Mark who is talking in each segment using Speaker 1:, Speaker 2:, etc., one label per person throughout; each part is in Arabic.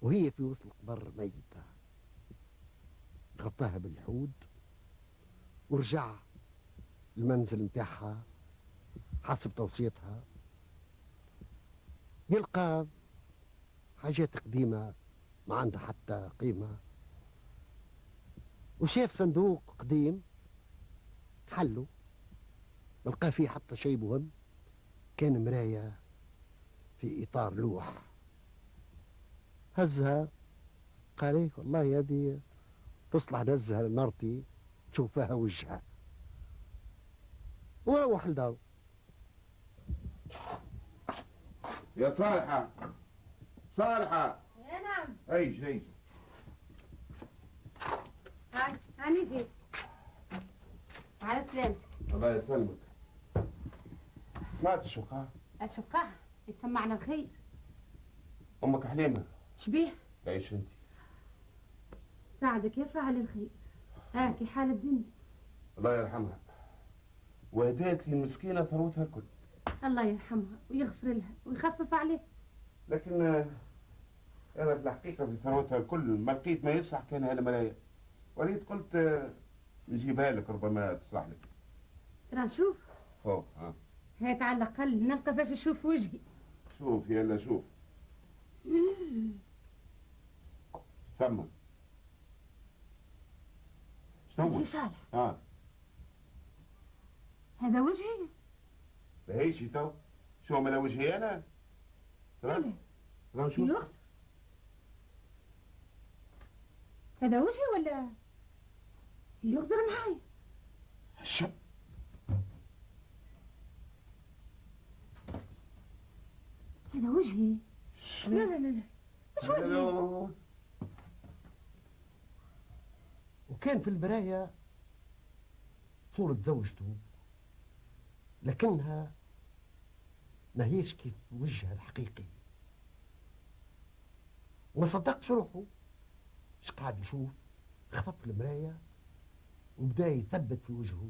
Speaker 1: وهي في وسط القبر ميتة، غطاها بالحود ورجع المنزل متاعها حسب توصيتها. يلقى حاجات قديمة ما عندها حتى قيمة، وشاف صندوق قديم حله ما لقى فيه حتى شيء مهم، كان مراية في إطار لوح. هزها، قال ايه والله هذه تصلح نزها لمرتي تشوف فيها وجهها، وروح لداره.
Speaker 2: يا صالحة، صالحة.
Speaker 3: يا نعم.
Speaker 2: ايش
Speaker 3: هاني جيت. على سلامتك.
Speaker 2: الله يسلمك. سمعت الشقاع؟
Speaker 3: الشقاع يسمعنا الخير.
Speaker 2: امك حليمة
Speaker 3: شبيه؟
Speaker 2: تعيش انت.
Speaker 3: ساعدك يا فاعل الخير. كي حال الدنيا؟
Speaker 2: الله يرحمها، وهديت لي المسكينة ثروتها الكل.
Speaker 3: الله يرحمها ويغفر لها ويخفف عليها.
Speaker 2: لكن انا في الحقيقة في ثروتها الكل ما لقيت ما يصلح كان هالمراية، وليت قلت نجيبها لك ربما تصلح لك.
Speaker 3: ترى نشوف.
Speaker 2: فوق
Speaker 3: هات على الأقل نلقى فاش نشوف وجهي.
Speaker 2: شوف يلا شوف. ثم
Speaker 3: شنو؟ سي صالح. هذا وجهي؟
Speaker 2: لهيش تو شو من وجهي انا؟ ترى شوف.
Speaker 3: الوقت هذا وجهي ولا يقدر معايا؟
Speaker 2: شو
Speaker 3: هذا وجهي؟ لا مش وجهي.
Speaker 1: وكان في البراية صورة زوجته، لكنها ما هيش كيف وجهها الحقيقي. وما صدقش روحه، ايش قاعد يشوف؟ خطف المراية وبدا يثبت في وجهه،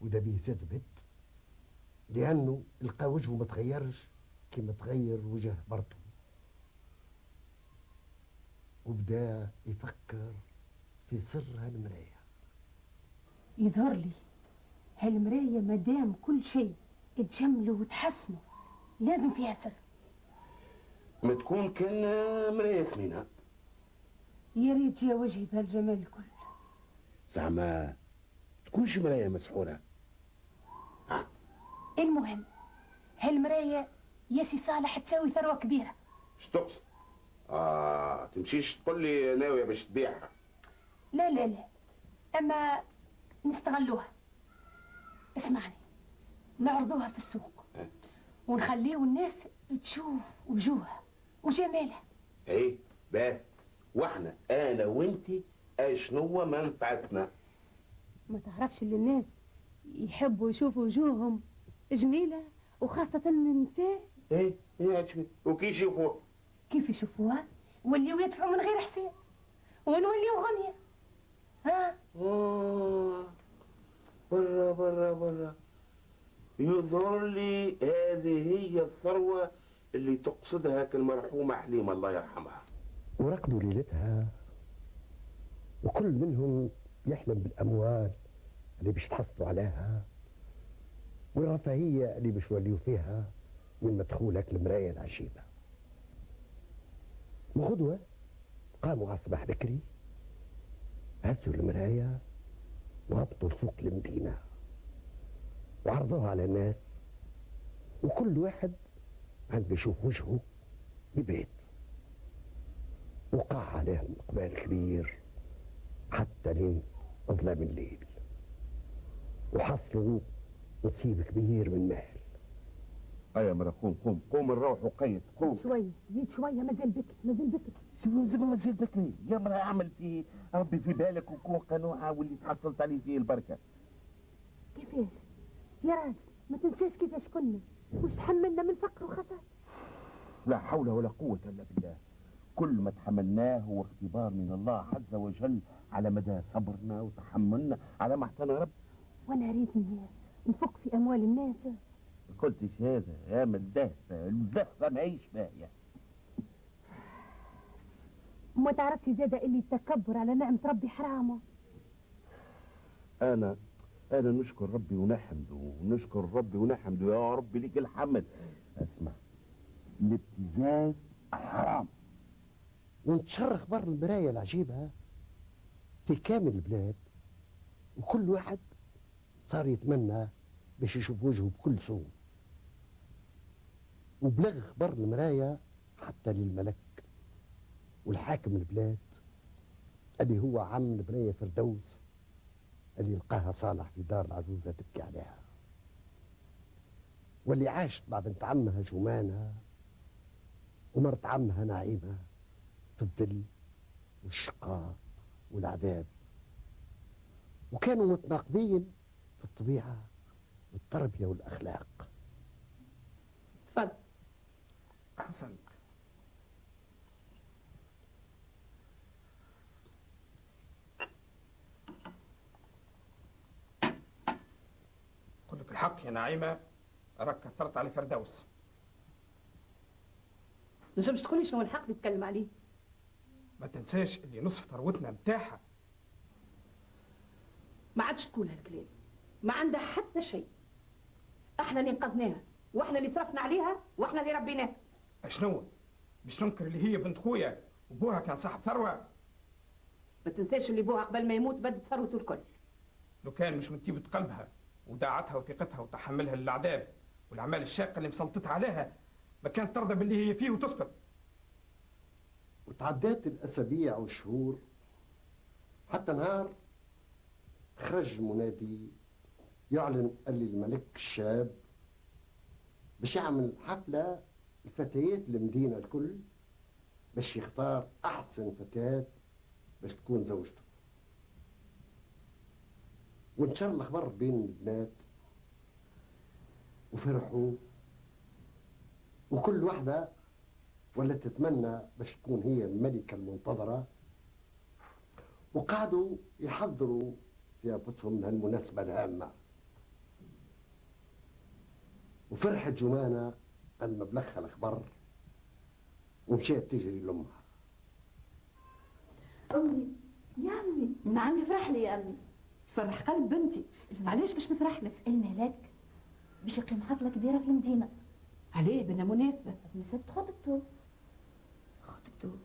Speaker 1: وده بيه زاد بهت، لأنه لقى وجهه ما تغيرش كما تغير وجه مرته. وبدا يفكر في سر هالمراية.
Speaker 3: يظهر لي هالمراية مادام كل شيء تجمله وتحسنه لازم فيها سر.
Speaker 2: ما تكون كان مراية ثمينة.
Speaker 3: يا ريت جا وجهي بهالجمال الكل.
Speaker 2: زعما تكونش مراية مسحورة.
Speaker 3: المهم هالمراية يا سي صالح تساوي ثروة كبيرة.
Speaker 2: اش تقصد؟ تمشيش تقول لي ناوية باش تبيعها.
Speaker 3: لا اما نستغلوها. اسمعني، نعرضوها في السوق ونخليو الناس تشوف وجوهها وجمالها.
Speaker 2: ايه باه، واحنا انا وانتي اشنو منفعتنا؟
Speaker 3: ما تعرفش اللي الناس يحبوا يشوفوا وجوههم جميلة، وخاصة انت.
Speaker 2: ايه عجبي. وكي يشوفوها؟
Speaker 3: كيف يشوفوها؟ وليوا يدفعوا من غير حساب ونوليوا غنية.
Speaker 2: برا يظهر لي هذه هي الثروة اللي تقصدها كالمرحومة حليمة الله يرحمها.
Speaker 1: ورقدوا ليلتها، وكل منهم يحلم بالأموال اللي باش تحصلوا عليها، والرفاهية اللي باش يوليوا فيها من مدخولك المراية العجيبة. وغدوة قاموا على الصباح بكري، هزوا المراية وهبطوا لسوق المدينة وعرضوها على الناس، وكل واحد عنده يشوف وجهه يبيت. وقع عليهم إقبال كبير حتى لين ظلام الليل، وحصلوا نصيب كبير من مال.
Speaker 2: يا مرة قوم نروح وقيت. قوم
Speaker 3: زيد شوية مازال بكري.
Speaker 2: شنو مازال بكري؟ يا مرة اعمل في ربي في بالك وكون قنوعة واللي تحصلت عليه فيه البركة.
Speaker 3: كيفاش يا راجل؟ ما تنساش كيفاش كنا وش تحملنا من فقر وخسارة.
Speaker 2: لا حول ولا قوة الا بالله. كل ما تحملناه هو اختبار من الله عز وجل على مدى صبرنا وتحملنا على ما اعطانا رب.
Speaker 3: وانا اريد نفك في اموال الناس.
Speaker 2: قلتش هذا يا من الدهفة ما هيش باهية.
Speaker 3: وما تعرفش زيادة اللي التكبر على نعمة ربي حرامه.
Speaker 2: انا نشكر ربي ونحمده، ونشكر ربي ونحمده يا رب ليك الحمد. اسمع، الابتزاز حرام.
Speaker 1: وانتشر اخبار المرايه العجيبه في كامل البلاد، وكل واحد صار يتمنى باش يشوف وجهه بكل سوء. وبلغ اخبار المرايه حتى للملك والحاكم البلاد، اللي هو عم البنية فردوس، اللي لقاها صالح في دار العجوزة تبكي عليها، واللي عاشت مع بنت عمها جمانة ومرت عمها نعيمة في الذل والشقاء والعذاب، وكانوا متناقضين في الطبيعة والتربية والأخلاق.
Speaker 3: تفضل.
Speaker 4: أحسنت. أقول لك الحق يا نعيمة، راك كثرت على فردوس.
Speaker 3: نجمش تقولي شنو الحق اللي تتكلم عليه؟
Speaker 4: ما تنساش اللي نصف ثروتنا متاعها.
Speaker 3: ما عادش تقول هالكلام، ما عندها حتى شيء. احنا اللي انقذناها، واحنا اللي صرفنا عليها، واحنا اللي ربيناها.
Speaker 4: شنو؟ باش ننكر اللي هي بنت خويا وبوها كان صاحب ثروة؟
Speaker 3: ما تنساش اللي بوها قبل ما يموت بدت ثروته الكل.
Speaker 4: لو كان مش من طيبة قلبها وداعتها وثقتها وتحملها للأعداء والأعمال الشاقة اللي مسلطتها عليها، ما كانت ترضى باللي هي فيه وتسكت.
Speaker 1: وتعدات الأسابيع والشهور حتى نهار خرج المنادي يعلن اللي الملك الشاب باش يعمل حفلة لفتيات المدينة الكل باش يختار أحسن فتاة باش تكون زوجته. وانتشر الأخبار بين البنات وفرحوا، وكل واحدة ولات تتمنى باش تكون هي الملكة المنتظرة، وقعدوا يحضروا في أنفسهم لهالمناسبة الهامة. وفرحت جمانة أما بلغها الأخبار ومشيت تجري لأمها.
Speaker 5: أمي يا أمي،
Speaker 3: نعم.
Speaker 5: تفرح لي يا أمي.
Speaker 3: فرح قلب بنتي. علاش باش نفرح لك؟
Speaker 5: الملك باش يقيم حفلة كبيرة في المدينة.
Speaker 3: عليه بنا مناسبة؟
Speaker 5: بمناسبة خطبته.
Speaker 3: خطبته؟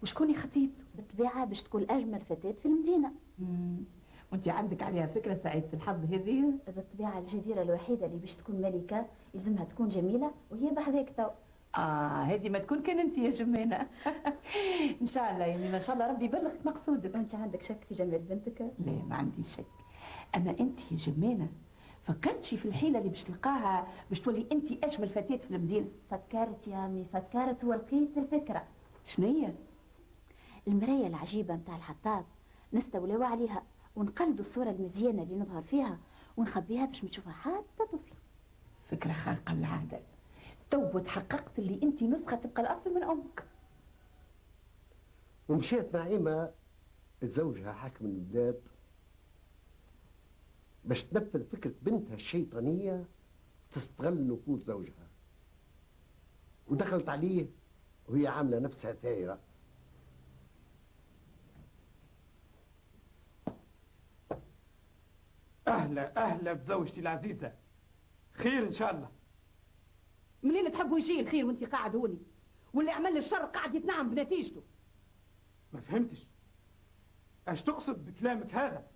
Speaker 3: وشكون خطيبته؟
Speaker 5: بالطبيعة باش تكون أجمل فتاة في المدينة.
Speaker 3: وانت عندك عليها فكرة سعيدة الحظ هذه؟
Speaker 5: بالطبيعة الجزيرة الوحيدة اللي باش تكون ملكة يلزمها تكون جميلة، وهي بحذاك تو.
Speaker 3: هذه ما تكون كان انت يا جمانة. ان شاء الله يعني ما شاء الله ربي يبلغك مقصودك.
Speaker 5: وانت عندك شك في جمال بنتك؟
Speaker 3: لا ما عندي شك. اما انت يا جمانة فكرتي في الحيلة اللي باش تلقاها باش تولي انت اجمل فتاة في المدينة؟
Speaker 5: فكرت يا أمي، فكرت ولقيت الفكرة.
Speaker 3: شنية؟
Speaker 5: المراية العجيبة متاع الحطاب نستولوا عليها ونقلدوا الصورة المزيانة اللي نظهر فيها ونخبيها باش ما تشوفها حتى طفل.
Speaker 3: فكرة خارقة للعادة. تو تحققت اللي انت نسخة تبقى الاصل من امك.
Speaker 1: ومشيت نعيمة زوجها حاكم البلاد باش تنفذ فكرة بنتها الشيطانية تستغل نفوذ زوجها، ودخلت عليه وهي عاملة نفسها ثايرة.
Speaker 4: أهلا أهلا بزوجتي العزيزة، خير إن شاء الله.
Speaker 3: منين تحبوا يجي الخير وانت قاعد هوني؟ واللي عمل الشر قاعد يتنعم بنتيجته.
Speaker 4: ما فهمتش، ايش تقصد بكلامك هذا؟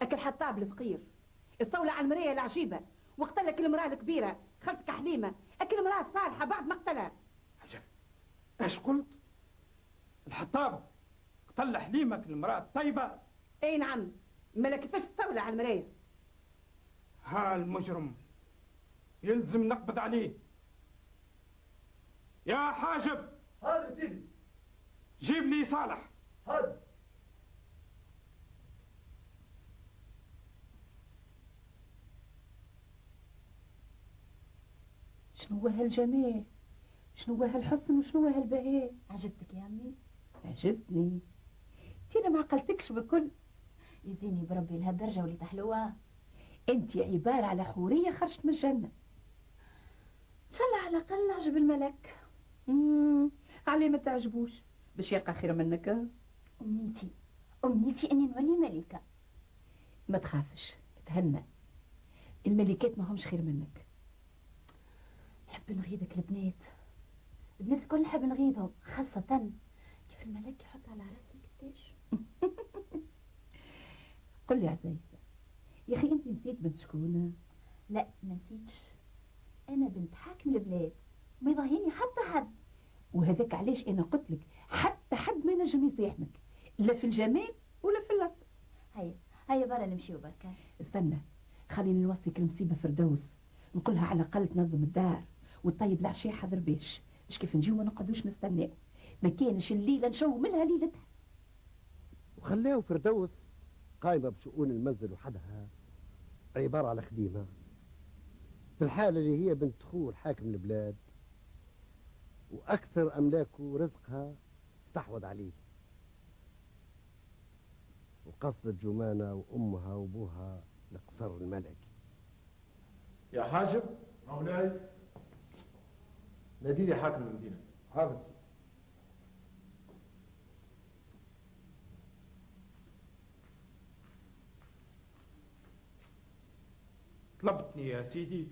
Speaker 3: اكل حطاب الفقير استولى على المرايه العجيبه واقتلك المراه الكبيره خالتك حليمه، اكل المراه الصالحه بعد ما قتلها.
Speaker 4: عجب، ايش قلت؟ الحطاب قتل حليمك المراه الطيبه؟
Speaker 3: اي نعم، مالا كيفاش استولى على المرايه؟
Speaker 4: ها المجرم يلزم نقبض عليه. يا حاجب،
Speaker 1: هذا سيدي.
Speaker 4: جيب لي صالح.
Speaker 1: هذا
Speaker 3: شنو هالجمال، شنو هالحسن، وشنو هالبهاء؟
Speaker 5: عجبتك يا أمي؟
Speaker 3: عجبتني. تينا ما عقلتكش بكل.
Speaker 5: يزيني بربي لهالدرجة وليت حلوة.
Speaker 3: انت عباره على حوريه خرجت من الجنه.
Speaker 5: إن شاء الله على الأقل عجب الملك.
Speaker 3: عليه ما تعجبوش؟ باش يلقى خير منك.
Speaker 5: أمنيتي أني نولي ملكة.
Speaker 3: ما تخافش، تهنى، الملكات ما همش خير منك.
Speaker 5: نحب نغيدك البنات الكل نحب نغيدهم، خاصة كيف الملك يحط على راسك قداش.
Speaker 3: قل لي عزيزة، يا أخي أنت نسيت بنت شكون؟
Speaker 5: لا ما نسيتش، أنا بنت حاكم البلاد، ما يضاهيني حتى حد.
Speaker 3: وهذاك علاش أنا قلت لك حتى حد ما ينجم يزاحمك، لا في الجمال ولا في اللطف.
Speaker 5: هيا برا نمشيو بركة.
Speaker 3: استنى، خليني نوصيك المصيبة فردوس، نقولها على الأقل تنظم الدار وتطيب العشاء حضر باش كيف نجيو ما نقعدوش نستناو، ما كانش الليلة نشوم لها ليلتها.
Speaker 1: وخلاو فردوس قايمة بشؤون المنزل وحدها، عبارة على خديمة في الحالة اللي هي بنت خوه حاكم البلاد، وأكثر أملاكه ورزقها استحوذ عليه، وقصدت جمانة وأمها وأبوها لقصر الملكي.
Speaker 6: يا حاجب. مولاي. نادي لي حاكم المدينة.
Speaker 1: حاضر.
Speaker 4: طلبتني يا سيدي؟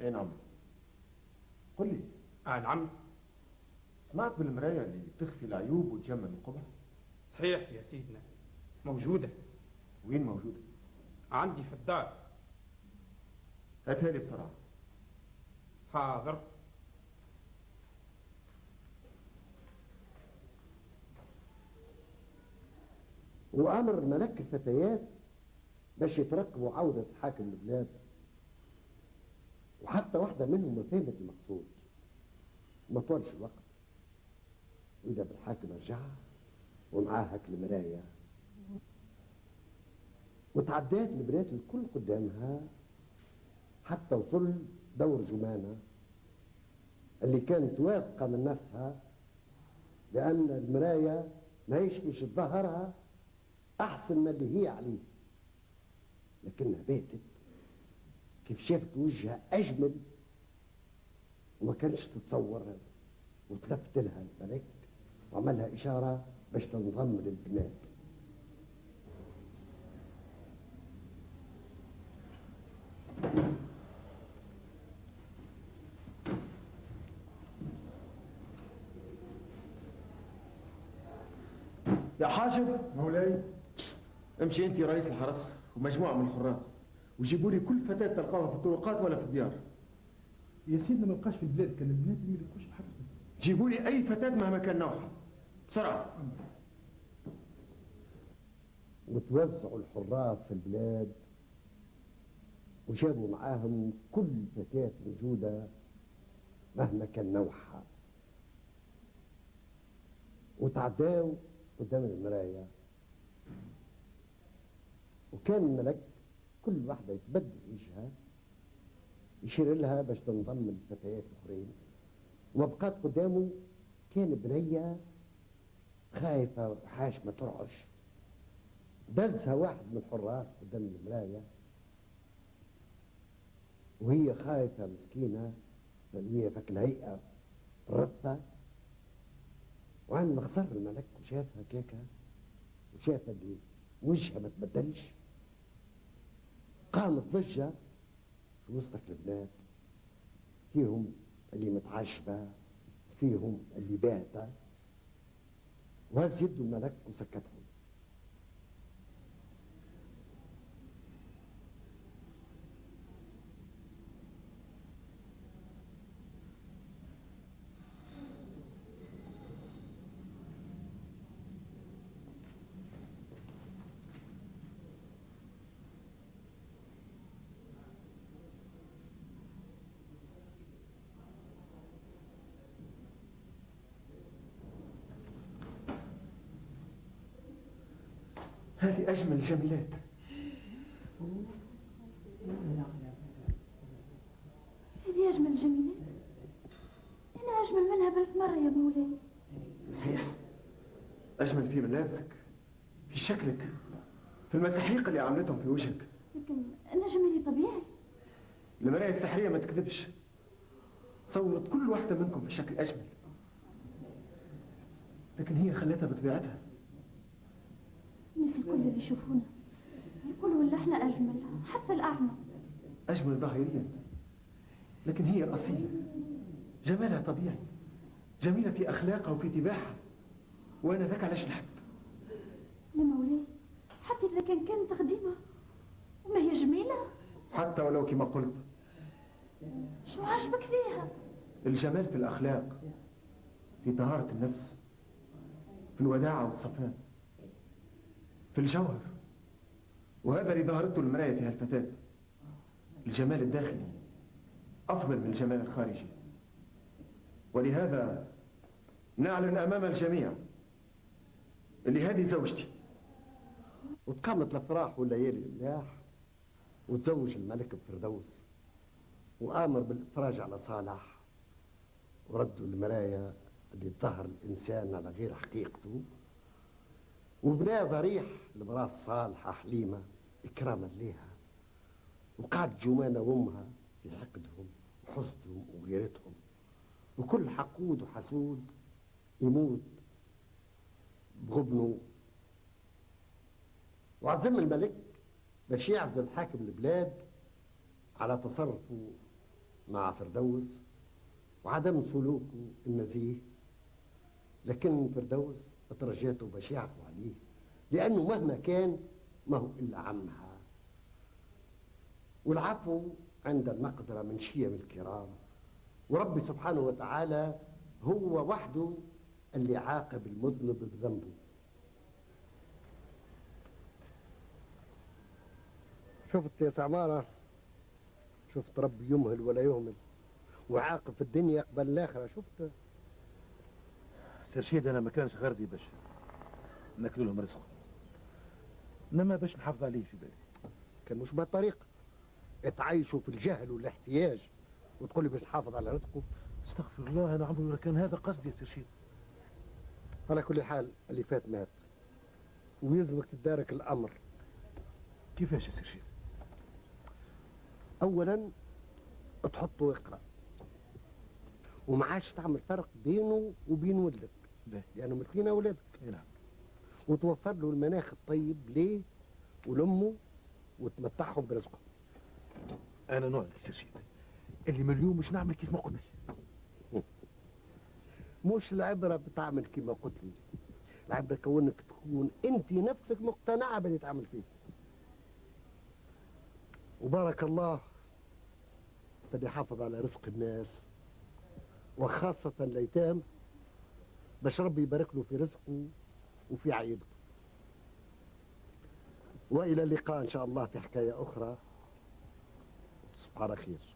Speaker 6: اي نعم. قل لي.
Speaker 4: نعم.
Speaker 6: سمعت بالمراية اللي تخفي العيوب وتجمل القبح؟
Speaker 4: صحيح يا سيدنا، موجودة.
Speaker 6: وين موجودة؟
Speaker 4: عندي في الدار.
Speaker 6: هاتها لي بسرعة.
Speaker 4: حاضر.
Speaker 1: وأمر الملك الفتيات باش يترقبوا عودة حاكم البلاد، وحتى واحدة منهم ما فهمت المقصود. ما طولش الوقت وإذا بالحاكم رجع ومعاه هاك المراية، وتعدات البنات الكل قدامها حتى وصل دور جمانة اللي كانت واثقة من نفسها لأن المراية ما يشبش تظهرها أحسن من اللي هي عليه، لكنها باتت كيف شافت وجهها أجمل وما كانش تتصور، وتلفت لها الملك وعملها إشارة باش تنضم للبنات.
Speaker 6: يا حاجب. مولاي. امشي انت رئيس الحرس ومجموعة من الحراس وجيبوا لي كل فتاة تلقاها في الطرقات ولا في الديار.
Speaker 7: يا سيدنا ما بقاش في البلاد، كان البنات ما يلقوش بحضرتك.
Speaker 6: جيبوا لي أي فتاة مهما كان نوعها بسرعة.
Speaker 1: وتوزعوا الحراس في البلاد وجابوا معاهم كل فتاة موجودة مهما كان نوعها، وتعداوا قدام المراية، وكان الملك كل واحدة يتبدل وجهها يشير لها باش تنضم الفتيات الأخرين، وما بقات قدامه كان بنية خايفة وحاشمة ترعش. دزها واحد من الحراس قدام المراية وهي خايفة مسكينة لأن هي فك الهيئة رطة، وعندما خسر الملك وشافها كيكا وشاف اللي وجهها ما تبدلش، قامت ضجة في وسطك البنات، فيهم اللي متعشبة فيهم اللي باهتة، وهز يده الملك وسكتهم.
Speaker 6: هذه أجمل الجميلات.
Speaker 5: هذه أجمل الجميلات؟ أنا أجمل منها ب1000 مرة يا مولاي.
Speaker 6: صحيح، أجمل في ملابسك، في شكلك، في المساحيق اللي عملتهم في وجهك.
Speaker 5: لكن أنا جمالي طبيعي.
Speaker 6: المراية السحرية ما تكذبش، صورت كل واحدة منكم في شكل أجمل. لكن هي خلتها بطبيعتها.
Speaker 5: الناس الكل اللي يشوفونا يقولوا ولا احنا اجمل، حتى الاعمى.
Speaker 6: أجمل ظاهريا، لكن هي أصيلة، جمالها طبيعي، جميلة في أخلاقها وفي طباعها، وأنا ذاك علاش نحب.
Speaker 5: يا مولاي، حتى إذا كانت خديمة وما هي جميلة.
Speaker 6: حتى ولو كما قلت.
Speaker 5: شو عجبك فيها؟
Speaker 6: الجمال في الأخلاق، في طهارة النفس، في الوداعة والصفاء، في الجوهر. وهذا اللي ظهرته المراية فيها الفتاة. الجمال الداخلي أفضل من الجمال الخارجي، ولهذا نعلن أمام الجميع اللي هذه زوجتي.
Speaker 1: وتقامت الافراح والليالي الملاح، وتزوج الملك بفردوس، وامر بالافراج على صالح، وردوا المرايا اللي تظهر الانسان على غير حقيقته، وبنى ضريح لمراس صالحه حليمه اكراما ليها، وقعد جمانه وامها في حقدهم وحسدهم وغيرتهم، وكل حقود وحسود يموت بغبنه. وعزم الملك باش يعزل حاكم البلاد على تصرفه مع فردوس وعدم سلوكه النزيه، لكن فردوس ترجاته باش يعفو عليه، لأنه مهما كان ما هو إلا عمها، والعفو عند المقدرة من شيم الكرام، وربي سبحانه وتعالى هو وحده اللي عاقب المذنب بذنبه. شفت يا سعمارة، شفت ربي يمهل ولا يهمل، وعاقب في الدنيا قبل الآخرة. شفت
Speaker 2: سرشيد، انا ما كانش غرضي باش ناكلوا لهم رزقهم، انما باش نحافظ عليه في بالي.
Speaker 1: كان مش بهالطريقة تعيشوا في الجهل والاحتياج وتقول لي باش تحافظ على رزقه؟
Speaker 2: استغفر الله، انا عمري ولا كان هذا قصدي يا سرشيد.
Speaker 1: على كل حال اللي فات مات، ويلزمك تدارك الأمر.
Speaker 2: كيفاش يا سرشيد؟
Speaker 1: أولا تحطه يقرأ، وما عادش تعمل فرق بينه وبين ولدك، لأنه مثلين أولادك.
Speaker 2: نعم.
Speaker 1: وتوفر له المناخ الطيب ليه ولأمه، وتمتعهم برزقهم.
Speaker 2: انا نوع يا سرشيد اللي من اليوم مش نعمل كيف ما قلت لي.
Speaker 1: مش العبرة بتعمل كما قلت لي، العبرة كونك تكون انت نفسك مقتنعة باللي تعمل فيه. وبارك الله بدي يحافظ على رزق الناس، وخاصة الأيتام، باش ربي يبارك له في رزقه وفي عيبته. وإلى اللقاء إن شاء الله في حكاية أخرى. تصبح على خير.